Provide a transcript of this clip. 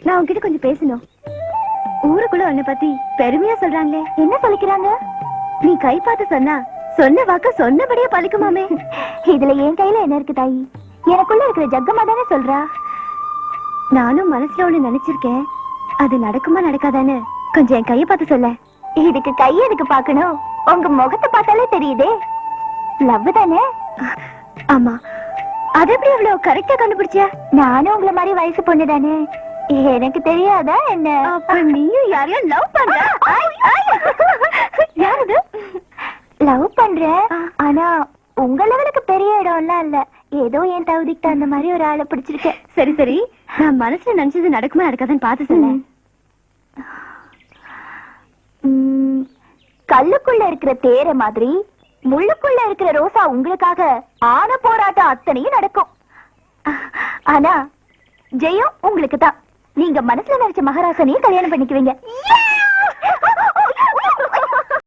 நான் உன்கிட்ட கொஞ்சம் பேசணும். ஊருக்குள்ள உன்னை பத்தி பெருமையா சொல்றாங்களே, என்ன சொல்லிக்கிறாங்க? நீ கை பார்த்து சொன்னா சொன்ன வாக்க சொன்னபடியே பழிக்குமாமே. இதுல என் கையில என்ன இருக்கு தாயி? எனக்குள்ள இருக்கிற ஜக்கமா தானே சொல்றா. நானும் மனசுல ஒண்ணு நினைச்சிருக்கேன். அது நடக்குமா நடக்காதான்னு கொஞ்சம் என் கைய பார்த்து சொல்ல. இதுக்கு கை எதுக்கு பாக்கணும்? உங்க முகத்தை பார்த்தாலே தெரியுதே. லவ் தானே? ஆமா. அது எப்படி இவ்வளவு கரெக்டா கண்டுபிடிச்ச? நானும் உங்களை மாதிரி வயசு பொண்ணு தானே, எனக்கு தெரியாதா என்ன? அப்ப நீயும் யாரையும் லவ் பண்ற? யாரு லவ் பண்ற? ஆனா உங்க லெவலுக்கு பெரிய இடம்லாம் இல்ல, ஏதோ என் தகுதிக்கு அந்த மாதிரி ஒரு ஆளை பிடிச்சிருக்கேன். சரி சரி, நான் மனசுல நினைச்சது நடக்குமா நடக்காதுன்னு பார்த்து சொல்ல. கல்லுக்குள்ள இருக்கிற தேரை மாதிரி முள்ளுக்குள்ள இருக்கிற ரோசா உங்களுக்காக ஆன போராட்டம் அத்தனையும் நடக்கும். ஆனா ஜெயம் உங்களுக்கு தான். நீங்க மனசுல நினைச்ச மகாராசனையும் கல்யாணம் பண்ணிக்குவீங்க.